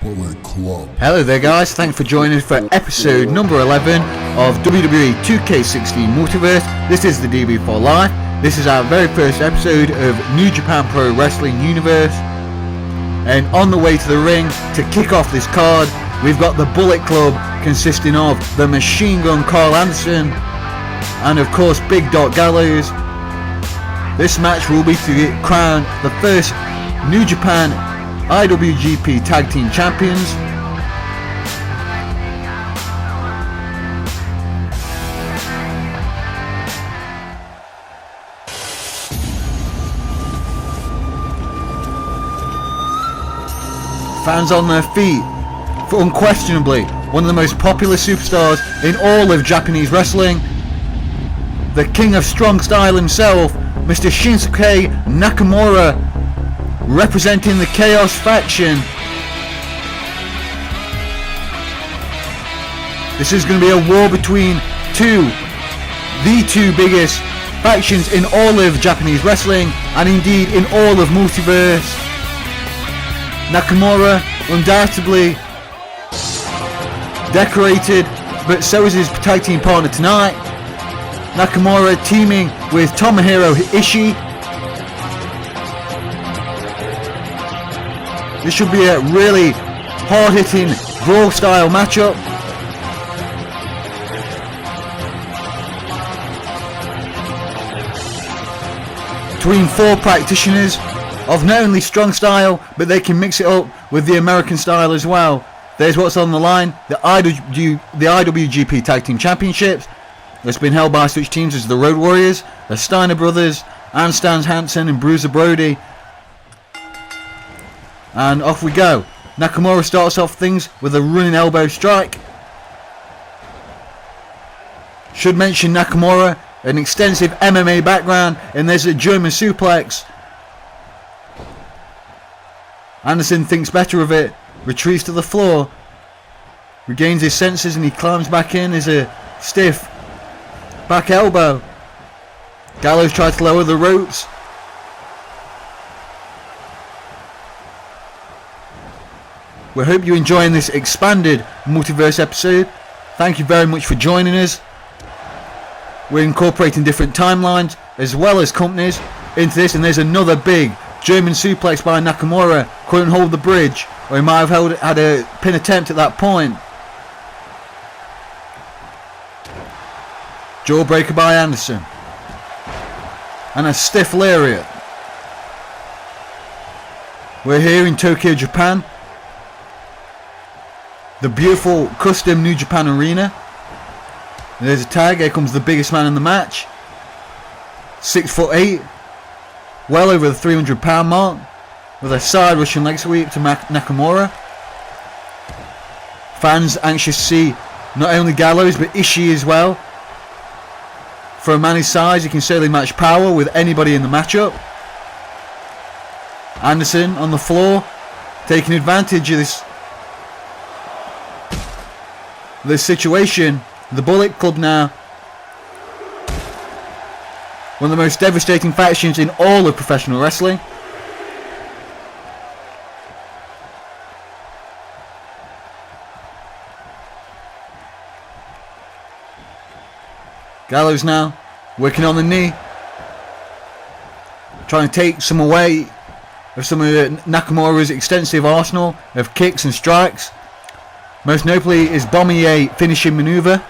Bullet Club. Hello there guys, thanks for joining us for episode number 11 of WWE 2K16 Multiverse. This is the DB4 Live. This is our very first episode of New Japan Pro Wrestling Universe. And on the way to the ring to kick off this card, we've got the Bullet Club consisting of the Machine Gun Carl Anderson and of course Big Dog Gallows. This match will be to get crowned the first New Japan IWGP Tag Team Champions. Fans on their feet for unquestionably one of the most popular superstars in all of Japanese wrestling. The king of strong style himself, Mr. Shinsuke Nakumura, representing the Chaos faction. This is going to be a war between the two biggest factions in all of Japanese wrestling and indeed in all of Multiverse. Nakamura undoubtedly decorated, but so is his tag team partner tonight. Nakamura teaming with Tomohiro Ishii. This should be a really hard-hitting brawl-style matchup. Between four practitioners of not only strong style, but they can mix it up with the American style as well. There's what's on the line: the IWGP Tag Team Championships. That's been held by such teams as the Road Warriors, the Steiner Brothers, and Stan Hansen and Bruiser Brody. And off we go. Nakamura starts off things with a running elbow strike. Should mention Nakamura, an extensive MMA background, and there's a German suplex. Anderson thinks better of it, retreats to the floor, regains his senses, and he climbs back in. There's a stiff back elbow. Gallows tries to lower the ropes. We hope you're enjoying this expanded multiverse episode. Thank you very much for joining us. We're incorporating different timelines as well as companies into this, and there's another big German suplex by Nakamura. Couldn't hold the bridge, or he might have had a pin attempt at that point. Jawbreaker by Anderson. And a stiff lariat. We're here in Tokyo, Japan. The beautiful custom New Japan arena. And there's a tag. Here comes the biggest man in the match. 6'8", well over the 300-pound mark, with a side Russian leg sweep to Nakamura. Fans anxious to see not only Gallows but Ishii as well. For a man his size, he can certainly match power with anybody in the matchup. Anderson on the floor, taking advantage of this situation. The Bullet Club now, one of the most devastating factions in all of professional wrestling. Gallows now working on the knee, trying to take some away of some of Nakamura's extensive arsenal of kicks and strikes. Most notably his Bombier finishing maneuver.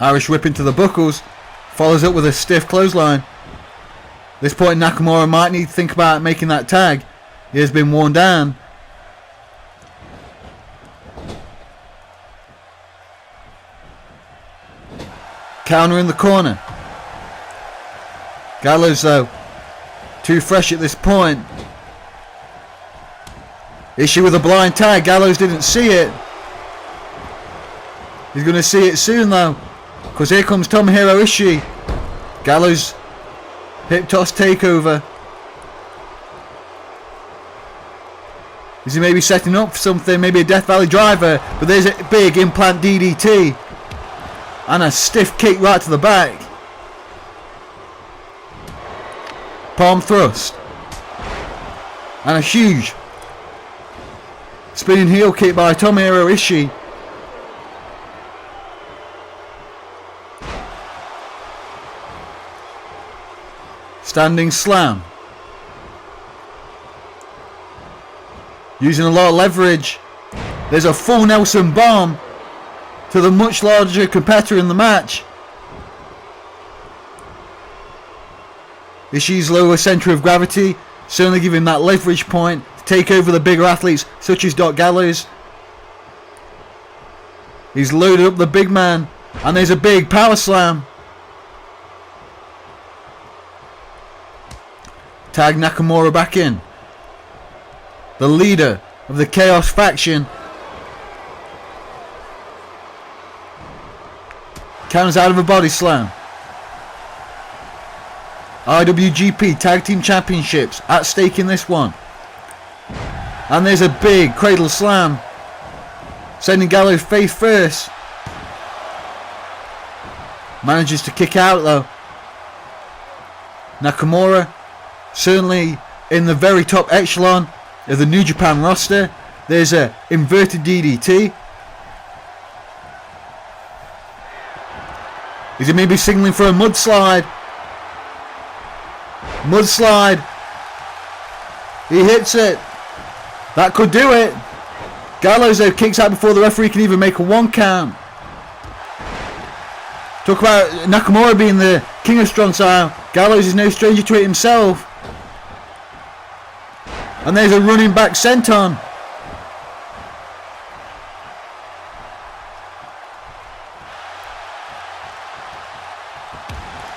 Irish whip into the buckles, follows up with a stiff clothesline. At this point Nakamura might need to think about making that tag. He has been worn down. Counter in the corner. Gallows though, too fresh at this point. Ishii with a blind tag. Gallows didn't see it. He's going to see it soon though, because here comes Tomohiro Ishii. Gallows hip toss takeover. Is he maybe setting up for something? Maybe a Death Valley driver, but there's a big implant DDT. And a stiff kick right to the back. palm thrust. And a huge spinning heel kick by Tomohiro Ishii. Standing slam. Using a lot of leverage. There's a full Nelson bomb to the much larger competitor in the match. Ishii's lower centre of gravity certainly giving that leverage point to take over the bigger athletes such as Gallows. He's loaded up the big man and there's a big power slam. Tag Nakumura back in. The leader of the Chaos faction. Counters out of a body slam. IWGP Tag Team Championships at stake in this one. And there's a big cradle slam. Sending Gallows face first. Manages to kick out though. Nakumura certainly in the very top echelon of the New Japan roster. There's a inverted DDT. Is he maybe signaling for a mudslide? Mudslide. He hits it. That could do it. Gallows though kicks out before the referee can even make a 1 count. Talk about Nakamura being the king of strong style. Gallows is no stranger to it himself. And there's a running back senton.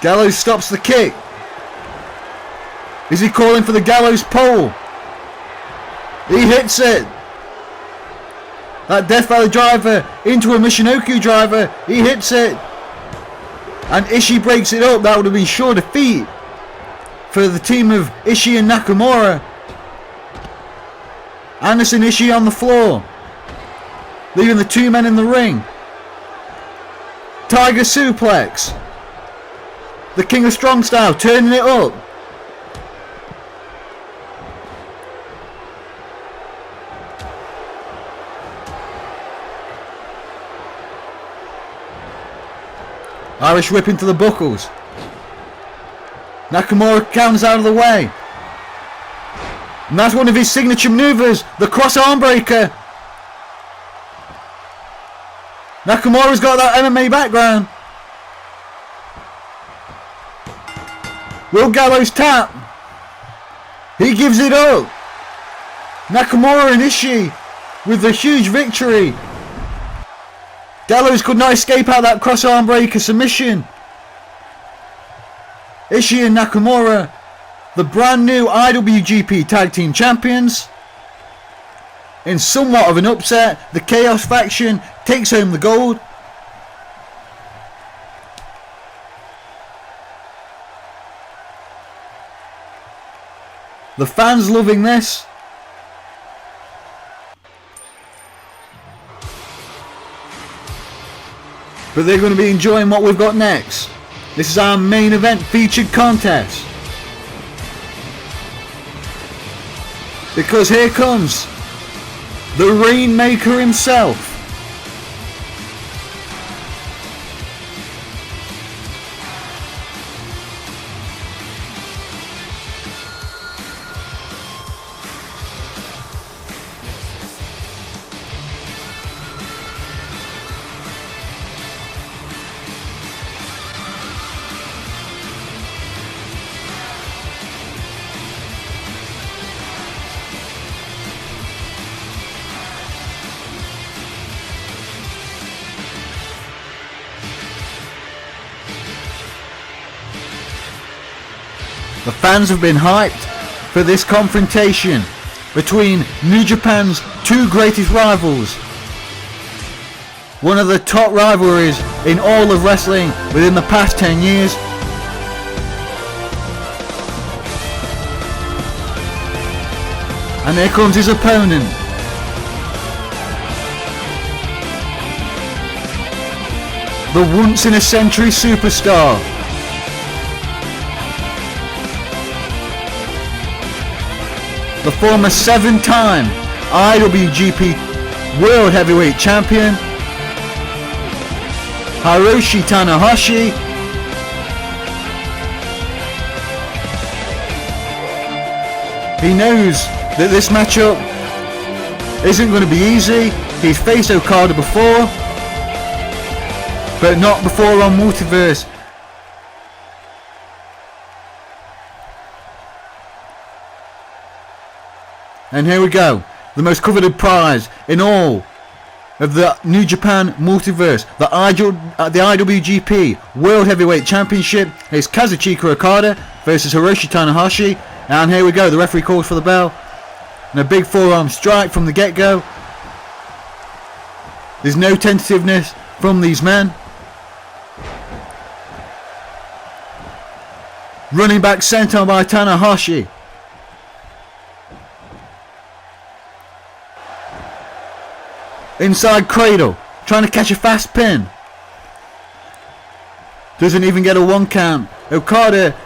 Gallows stops the kick. Is he calling for the Gallows pole? He hits it. That Death Valley driver into a Michinoku driver. He hits it. And Ishii breaks it up. That would have been sure defeat for the team of Ishii and Nakamura. Anderson Ishii on the floor. Leaving the 2 men in the ring. Tiger suplex. The King of Strong Style turning it up. Irish whip into the buckles. Nakamura counters out of the way. And that's one of his signature maneuvers, the cross arm breaker. Nakamura's got that MMA background. Will Gallows tap? He gives it up. Nakamura and Ishii with the huge victory. Gallows could not escape out that cross arm breaker submission. Ishii and Nakamura, the brand new IWGP Tag Team Champions. In somewhat of an upset, the Chaos faction takes home the gold. The fans loving this. But they're going to be enjoying what we've got next. This is our main event featured contest. Because here comes the Rainmaker himself. The fans have been hyped for this confrontation between New Japan's two greatest rivals. One of the top rivalries in all of wrestling within the past 10 years. And here comes his opponent. The once in a century superstar. the former 7-time IWGP World Heavyweight Champion, Hiroshi Tanahashi. He knows that this matchup isn't going to be easy. He's faced Okada before, but not before on Multiverse. And here we go. The most coveted prize in all of the New Japan Multiverse, the IWGP World Heavyweight Championship, is Kazuchika Okada versus Hiroshi Tanahashi. And here we go, the referee calls for the bell. And a big forearm strike from the get-go. There's no tentativeness from these men. Running back senton by Tanahashi. Inside cradle, trying to catch a fast pin. Doesn't even get a 1 count. Okada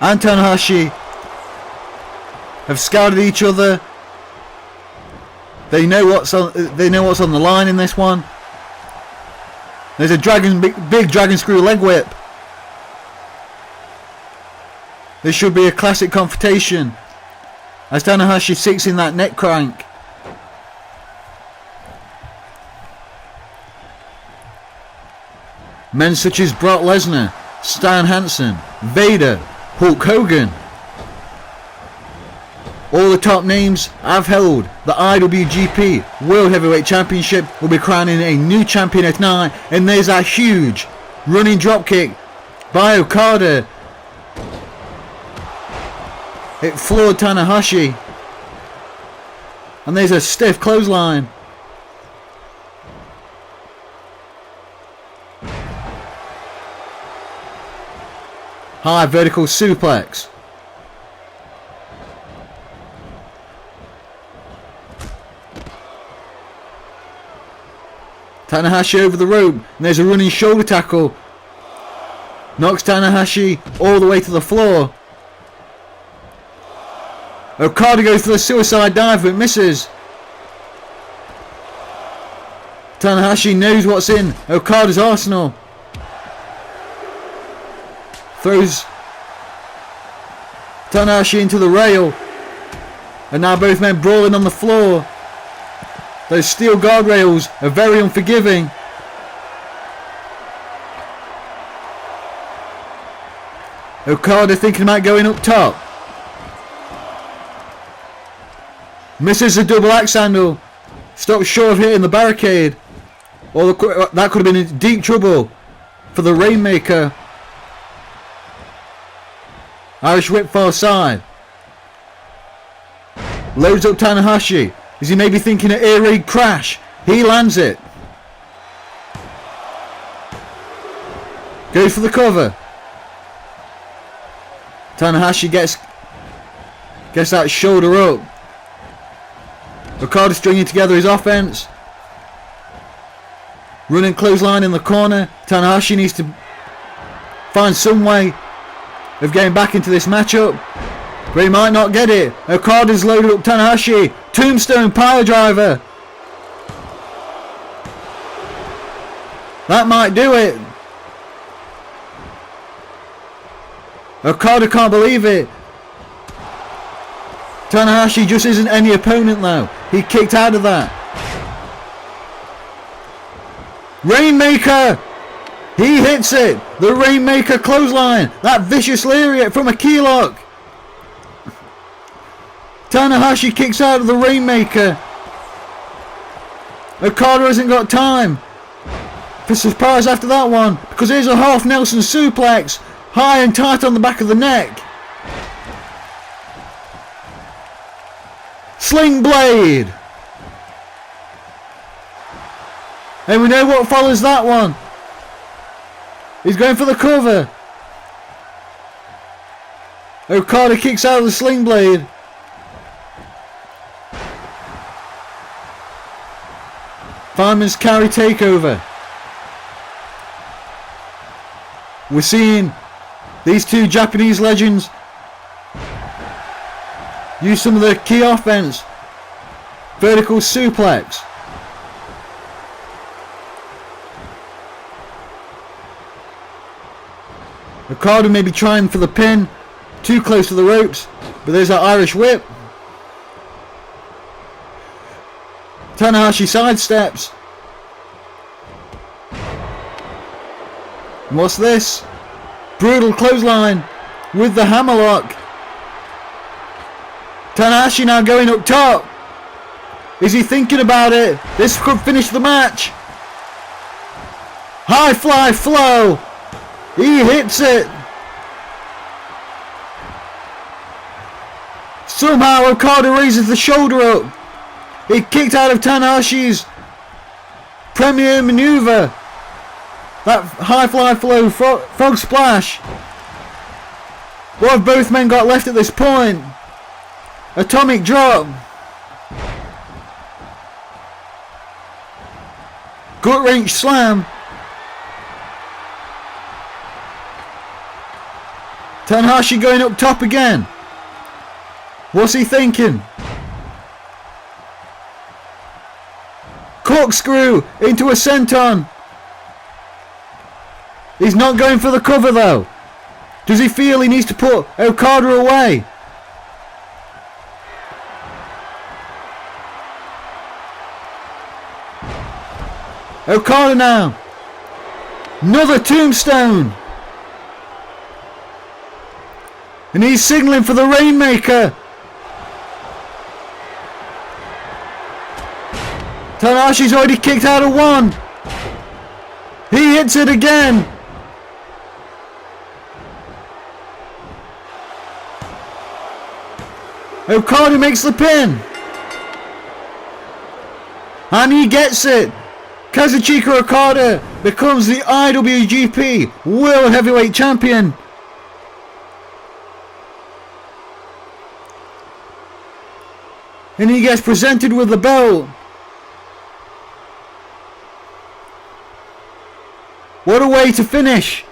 and Tanahashi have scouted each other. They know what's on the line in this one. There's a big dragon screw leg whip. This should be a classic confrontation as Tanahashi sits in that neck crank. Men such as Brock Lesnar, Stan Hansen, Vader, Hulk Hogan. All the top names have held the IWGP World Heavyweight Championship, will be crowning a new champion at night. And there's that huge running dropkick by Okada. It floored Tanahashi. And there's a stiff clothesline. High vertical suplex. Tanahashi over the rope, and there's a running shoulder tackle. Knocks Tanahashi all the way to the floor. Okada goes for the suicide dive but misses. Tanahashi knows what's in Okada's arsenal. Throws Tanahashi into the rail. And now both men brawling on the floor. Those steel guardrails are very unforgiving. Okada thinking about going up top. Misses the double axe handle. Stops short of hitting the barricade. Or that could have been in deep trouble for the Rainmaker. Irish whip far side. Loads up Tanahashi. Is he maybe thinking an air raid crash? He lands it. Goes for the cover. Tanahashi gets that shoulder up. Okada stringing together his offense. Running clothesline in the corner. Tanahashi needs to find some way of getting back into this matchup, but he might not get it. Okada's loaded up Tanahashi. Tombstone pile driver. That might do it. Okada can't believe it. Tanahashi just isn't any opponent though. He kicked out of that. Rainmaker. He hits it. The Rainmaker clothesline. That vicious lariat from a key lock. Tanahashi kicks out of the Rainmaker. Okada hasn't got time for surprise after that one, because here's a half Nelson suplex. High and tight on the back of the neck. Sling blade. And we know what follows that one. He's going for the cover. Okada kicks out of the sling blade. Fireman's carry takeover. We're seeing these two Japanese legends use some of the key offense. Vertical suplex. Okada may be trying for the pin. Too close to the ropes. But there's that Irish whip. Tanahashi sidesteps. And what's this? Brutal clothesline with the hammerlock. Tanahashi now going up top. Is he thinking about it? This could finish the match. High fly flow. He hits it. Somehow Okada raises the shoulder up. He kicked out of Tanahashi's premier maneuver. That high fly flow frog splash. What have both men got left at this point? Atomic drop. Gut wrench slam. Tanahashi going up top again. What's he thinking? Corkscrew into a senton. He's not going for the cover though. Does he feel he needs to put Okada away? Okada now. Another tombstone. And he's signaling for the Rainmaker. Tanahashi's already kicked out of one. He hits it again. Okada makes the pin. And he gets it. Kazuchika Okada becomes the IWGP World Heavyweight Champion. And he gets presented with the belt. What a way to finish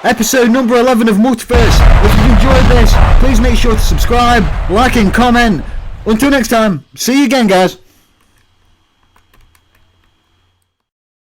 episode number 11 of Multiverse. If you've enjoyed this, please make sure to subscribe, like and comment. Until next time, see you again guys.